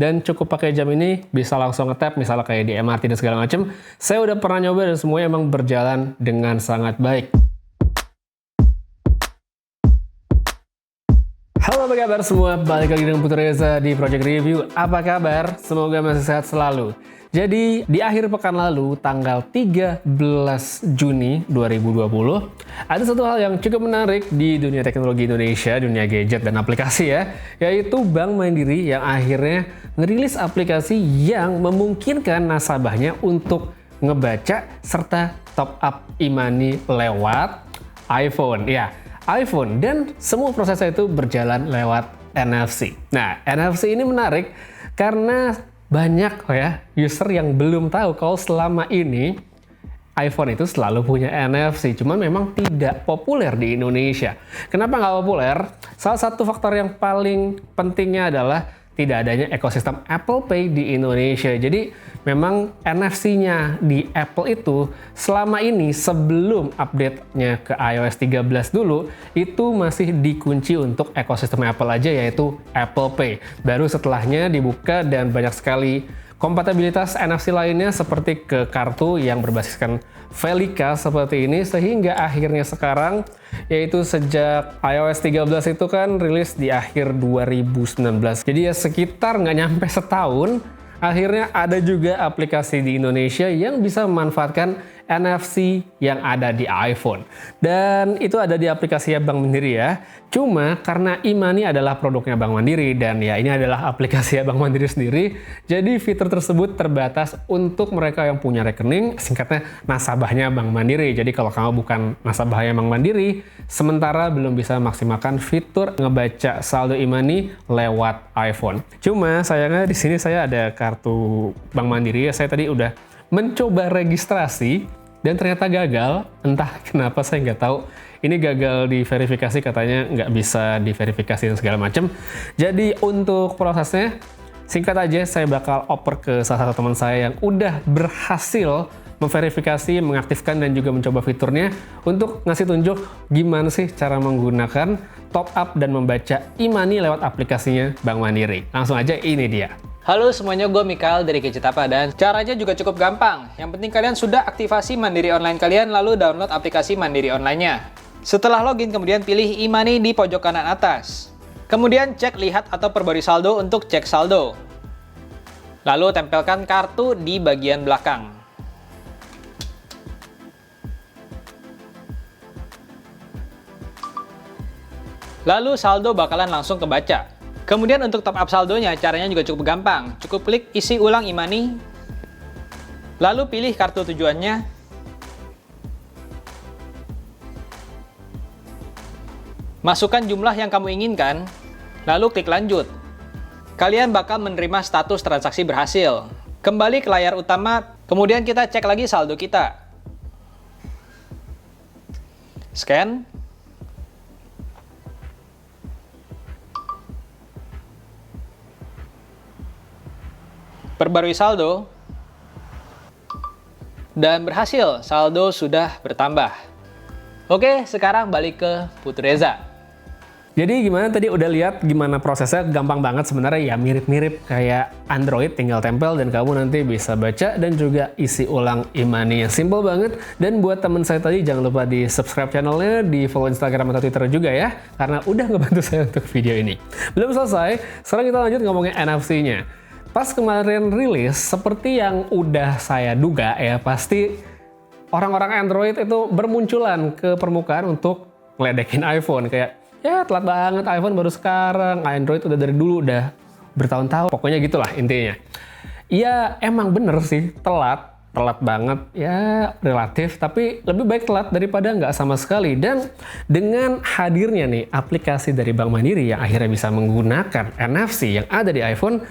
dan cukup pakai jam ini bisa langsung nge-tap misalnya kayak di MRT dan segala macam. Saya udah pernah nyoba dan semuanya emang berjalan dengan sangat baik. Halo, apa kabar semua? Balik lagi dengan Putra Reza di Project Review. Apa kabar? Semoga masih sehat selalu. Jadi, di akhir pekan lalu, tanggal 13 Juni 2020, ada satu hal yang cukup menarik di dunia teknologi Indonesia, dunia gadget dan aplikasi ya, yaitu Bank Mandiri yang akhirnya ngerilis aplikasi yang memungkinkan nasabahnya untuk ngebaca serta top up e-money lewat iPhone. Ya, iPhone, dan semua prosesnya itu berjalan lewat NFC. Nah, NFC ini menarik karena banyak ya user yang belum tahu kalau selama ini iPhone itu selalu punya NFC, cuman memang tidak populer di Indonesia. Kenapa nggak populer? Salah satu faktor yang paling pentingnya adalah tidak adanya ekosistem Apple Pay di Indonesia. Jadi memang NFC-nya di Apple itu selama ini sebelum update-nya ke iOS 13 dulu itu masih dikunci untuk ekosistem Apple aja, yaitu Apple Pay. Baru setelahnya dibuka dan banyak sekali kompatibilitas NFC lainnya seperti ke kartu yang berbasiskan Felica seperti ini, sehingga akhirnya sekarang, yaitu sejak iOS 13 itu kan rilis di akhir 2019. Jadi ya sekitar nggak nyampe setahun, akhirnya ada juga aplikasi di Indonesia yang bisa memanfaatkan NFC yang ada di iPhone. Dan itu ada di aplikasi Bank Mandiri ya. Cuma karena e-money adalah produknya Bank Mandiri dan ya ini adalah aplikasi Bank Mandiri sendiri, jadi fitur tersebut terbatas untuk mereka yang punya rekening, singkatnya nasabahnya Bank Mandiri. Jadi kalau kamu bukan nasabahnya Bank Mandiri, sementara belum bisa maksimalkan fitur ngebaca saldo e-money lewat iPhone. Cuma sayangnya di sini saya ada kartu Bank Mandiri ya, saya tadi udah mencoba registrasi dan ternyata gagal. Entah kenapa saya nggak tahu. Ini gagal diverifikasi, katanya nggak bisa diverifikasi dan segala macam. Jadi untuk prosesnya, singkat aja, saya bakal oper ke salah satu teman saya yang udah berhasil memverifikasi, mengaktifkan dan juga mencoba fiturnya untuk ngasih tunjuk gimana sih cara menggunakan top up dan membaca e-money lewat aplikasinya Bank Mandiri. Langsung aja, ini dia. Halo semuanya, gue Mikael dari Gadget Apa, dan caranya juga cukup gampang. Yang penting kalian sudah aktifasi Mandiri Online kalian, lalu download aplikasi Mandiri Online-nya. Setelah login, kemudian pilih e-money di pojok kanan atas. Kemudian cek lihat atau perbarui saldo untuk cek saldo. Lalu tempelkan kartu di bagian belakang. Lalu saldo bakalan langsung kebaca. Kemudian untuk top up saldonya, caranya juga cukup gampang. Cukup klik isi ulang e-money, lalu pilih kartu tujuannya, masukkan jumlah yang kamu inginkan, lalu klik lanjut. Kalian bakal menerima status transaksi berhasil. Kembali ke layar utama, kemudian kita cek lagi saldo kita. Scan. Perbarui saldo, dan berhasil, saldo sudah bertambah. Oke, sekarang balik ke Putra Reza. Jadi gimana tadi udah lihat gimana prosesnya? Gampang banget sebenarnya ya, mirip-mirip kayak Android, tinggal tempel dan kamu nanti bisa baca dan juga isi ulang e-money. Yang simple banget. Dan buat teman saya tadi, jangan lupa di subscribe channelnya, di follow Instagram atau Twitter juga ya, karena udah ngebantu saya untuk video ini. Belum selesai, sekarang kita lanjut ngomongin NFC-nya. Pas kemarin rilis, seperti yang udah saya duga ya, pasti orang-orang Android itu bermunculan ke permukaan untuk ngeledekin iPhone. Kayak, ya telat banget iPhone baru sekarang, Android udah dari dulu, udah bertahun-tahun. Pokoknya gitulah intinya. Ya emang bener sih, telat banget, ya relatif, tapi lebih baik telat daripada nggak sama sekali. Dan dengan hadirnya nih aplikasi dari Bank Mandiri yang akhirnya bisa menggunakan NFC yang ada di iPhone,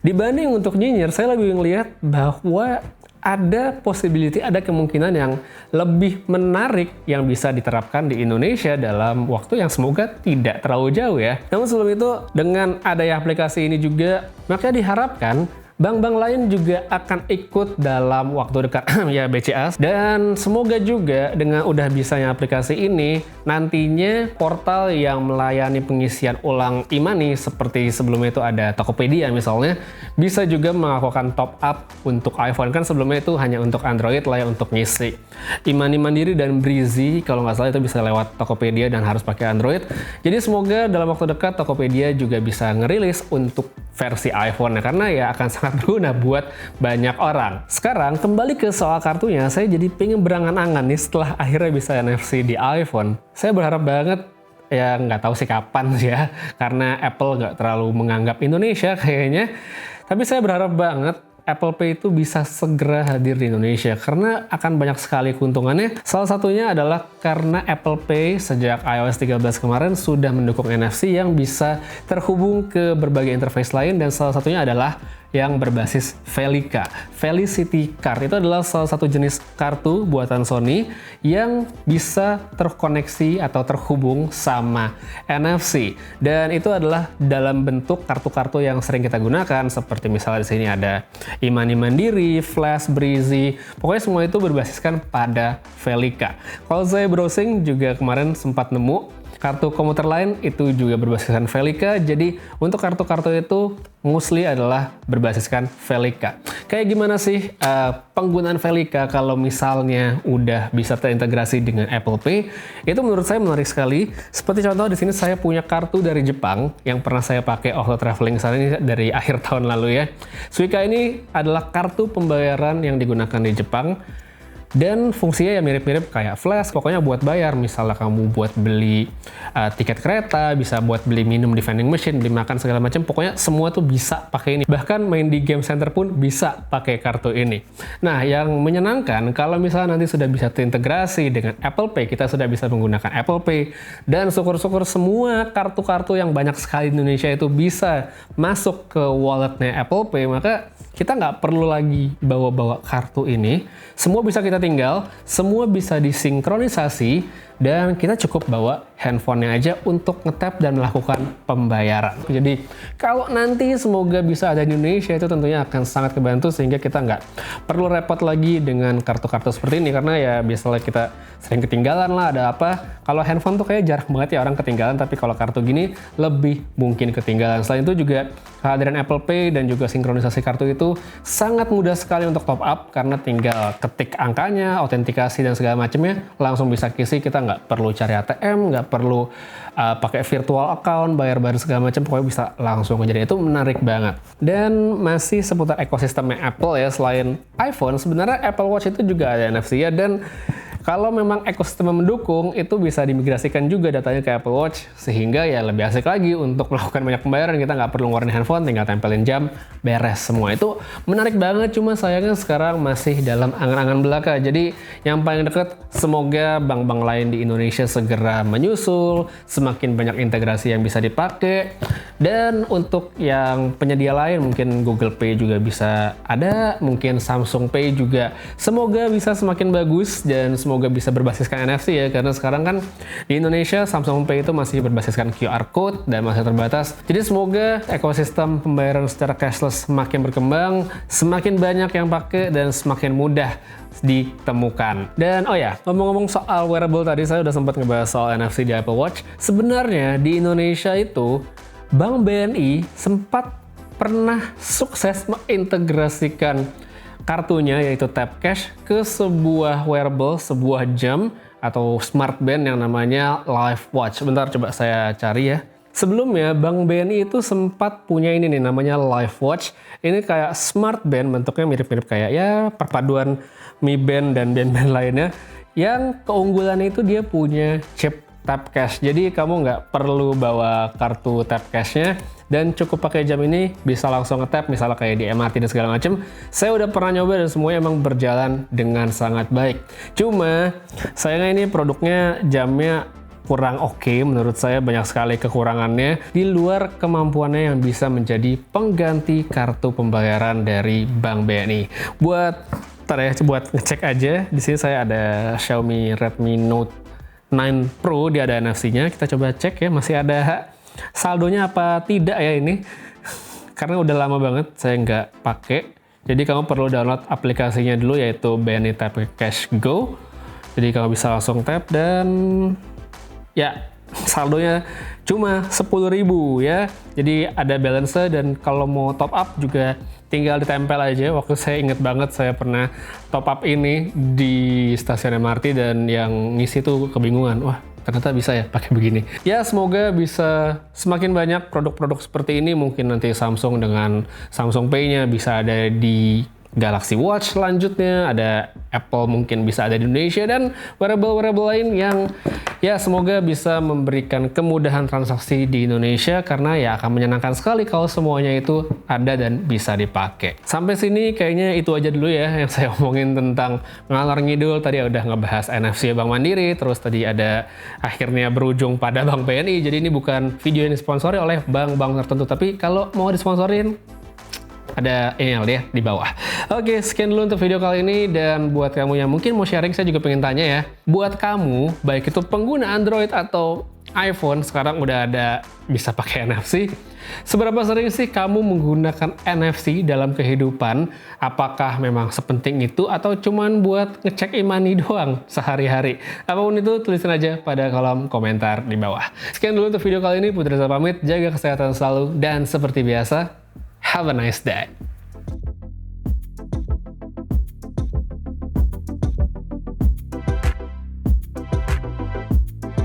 dibanding untuk nyinyir, saya lebih melihat bahwa ada possibility, ada kemungkinan yang lebih menarik yang bisa diterapkan di Indonesia dalam waktu yang semoga tidak terlalu jauh ya. Namun sebelum itu, dengan adanya aplikasi ini juga, maka diharapkan bank-bank lain juga akan ikut dalam waktu dekat ya BCA. Dan semoga juga dengan udah bisanya aplikasi ini, nantinya portal yang melayani pengisian ulang e-money seperti sebelumnya itu ada Tokopedia misalnya, bisa juga melakukan top up untuk iPhone. Kan sebelumnya itu hanya untuk Android lah ya, untuk ngisi e-money Mandiri dan Breezy kalau nggak salah itu bisa lewat Tokopedia dan harus pakai Android. Jadi semoga dalam waktu dekat Tokopedia juga bisa ngerilis untuk versi iPhone karena ya akan sangat berguna buat banyak orang. Sekarang kembali ke soal kartunya, saya jadi pengen berangan-angan nih setelah akhirnya bisa NFC di iPhone. Saya berharap banget, ya nggak tahu sih kapan ya, karena Apple nggak terlalu menganggap Indonesia kayaknya. Tapi saya berharap banget Apple Pay itu bisa segera hadir di Indonesia karena akan banyak sekali keuntungannya. Salah satunya adalah karena Apple Pay sejak iOS 13 kemarin sudah mendukung NFC yang bisa terhubung ke berbagai interface lain, dan salah satunya adalah yang berbasis Felica. Felicity Card itu adalah salah satu jenis kartu buatan Sony yang bisa terkoneksi atau terhubung sama NFC. Dan itu adalah dalam bentuk kartu-kartu yang sering kita gunakan, seperti misalnya di sini ada e-money Mandiri, Flash, Breezy. Pokoknya semua itu berbasiskan pada Felica. Kalau saya browsing juga kemarin sempat nemu kartu komuter lain itu juga berbasiskan Felica. Jadi untuk kartu-kartu itu mostly adalah berbasiskan Felica. Kayak gimana sih penggunaan Felica kalau misalnya udah bisa terintegrasi dengan Apple Pay? Itu menurut saya menarik sekali. Seperti contoh di sini saya punya kartu dari Jepang yang pernah saya pakai waktu traveling sana, ini dari akhir tahun lalu ya. Suica ini adalah kartu pembayaran yang digunakan di Jepang. Dan fungsinya ya mirip-mirip kayak Flash, pokoknya buat bayar. Misalnya kamu buat beli tiket kereta, bisa buat beli minum di vending machine, beli makan segala macam, pokoknya semua tuh bisa pakai ini. Bahkan main di game center pun bisa pakai kartu ini. Nah, yang menyenangkan kalau misalnya nanti sudah bisa terintegrasi dengan Apple Pay, kita sudah bisa menggunakan Apple Pay, dan syukur-syukur semua kartu-kartu yang banyak sekali di Indonesia itu bisa masuk ke walletnya Apple Pay, maka kita nggak perlu lagi bawa-bawa kartu ini. Semua bisa kita tinggal, semua bisa disinkronisasi, dan kita cukup bawa handphonenya aja untuk nge-tap dan melakukan pembayaran. Jadi kalau nanti semoga bisa ada di Indonesia, itu tentunya akan sangat kebantu sehingga kita nggak perlu repot lagi dengan kartu-kartu seperti ini, karena ya biasanya kita sering ketinggalan lah, ada apa. Kalau handphone tuh kayak jarang banget ya orang ketinggalan, tapi kalau kartu gini lebih mungkin ketinggalan. Selain itu juga kehadiran Apple Pay dan juga sinkronisasi kartu itu sangat mudah sekali untuk top up, karena tinggal ketik angkanya, autentikasi dan segala macamnya langsung bisa kisi. Kita nggak perlu cari ATM, nggak perlu pakai virtual account, bayar-bayar segala macam, pokoknya bisa langsung aja. Itu menarik banget. Dan masih seputar ekosistemnya Apple ya, selain iPhone, sebenarnya Apple Watch itu juga ada NFC ya, dan kalau memang ekosistem mendukung, itu bisa dimigrasikan juga datanya ke Apple Watch, sehingga ya lebih asik lagi untuk melakukan banyak pembayaran. Kita nggak perlu ngeluarin handphone, tinggal tempelin jam, beres semua. Itu menarik banget, cuma sayangnya sekarang masih dalam angan-angan belaka. Jadi yang paling deket, semoga bank-bank lain di Indonesia segera menyusul, semakin banyak integrasi yang bisa dipakai. Dan untuk yang penyedia lain, mungkin Google Pay juga bisa ada, mungkin Samsung Pay juga semoga bisa semakin bagus, dan semoga bisa berbasiskan NFC ya, karena sekarang kan di Indonesia Samsung Pay itu masih berbasiskan QR Code dan masih terbatas. Jadi semoga ekosistem pembayaran secara cashless semakin berkembang, semakin banyak yang pakai, dan semakin mudah ditemukan. Dan oh ya, ngomong-ngomong soal wearable tadi, saya udah sempat ngebahas soal NFC di Apple Watch. Sebenarnya di Indonesia itu Bank BNI sempat pernah sukses mengintegrasikan kartunya, yaitu Tap Cash, ke sebuah wearable, sebuah jam atau smart band yang namanya Life Watch. Bentar, coba saya cari ya. Sebelumnya Bank BNI itu sempat punya ini nih, namanya Life Watch. Ini kayak smart band, bentuknya mirip-mirip kayak ya perpaduan Mi Band dan band-band lainnya. Yang keunggulannya itu dia punya chip Tap Cash. Jadi kamu nggak perlu bawa kartu Tap Cash-nya, dan cukup pakai jam ini bisa langsung nge-tap, misalnya kayak di MRT dan segala macam. Saya udah pernah nyoba dan semuanya emang berjalan dengan sangat baik. Cuma sayangnya ini produknya, jamnya kurang oke menurut saya, banyak sekali kekurangannya di luar kemampuannya yang bisa menjadi pengganti kartu pembayaran dari Bank BNI. Buat ngecek aja, di sini saya ada Xiaomi Redmi Note 9 Pro, dia ada NFC-nya. Kita coba cek ya, masih ada saldonya apa tidak ya ini. karena udah lama banget saya nggak pakai. Jadi kamu perlu download aplikasinya dulu, yaitu BNI Tap Cash Go. Jadi kamu bisa langsung tap dan ya saldonya cuma 10.000 ya. Jadi ada balance dan kalau mau top up juga tinggal ditempel aja. Waktu saya inget banget saya pernah top up ini di stasiun MRT dan yang ngisi tuh kebingungan. Wah, ternyata bisa ya pakai begini. Ya, semoga bisa semakin banyak produk-produk seperti ini. Mungkin nanti Samsung dengan Samsung Pay-nya bisa ada di Galaxy Watch selanjutnya, ada Apple mungkin bisa ada di Indonesia, dan wearable-wearable lain yang ya semoga bisa memberikan kemudahan transaksi di Indonesia, karena ya akan menyenangkan sekali kalau semuanya itu ada dan bisa dipakai. Sampai sini kayaknya itu aja dulu ya yang saya omongin tentang ngalor ngidul. Tadi udah ngebahas NFC Bank Mandiri, terus tadi ada akhirnya berujung pada Bank BNI. Jadi ini bukan video yang disponsori oleh bank-bank tertentu, tapi kalau mau disponsorin ada email ya di bawah. Oke, sekian dulu untuk video kali ini, dan buat kamu yang mungkin mau sharing, saya juga pengen tanya ya. Buat kamu, baik itu pengguna Android atau iPhone, sekarang udah ada bisa pakai NFC. Seberapa sering sih kamu menggunakan NFC dalam kehidupan? Apakah memang sepenting itu atau cuman buat ngecek e-money doang sehari-hari? Apapun itu, tulisin aja pada kolom komentar di bawah. Sekian dulu untuk video kali ini, Putra Reza pamit, jaga kesehatan selalu, dan seperti biasa, have a nice day.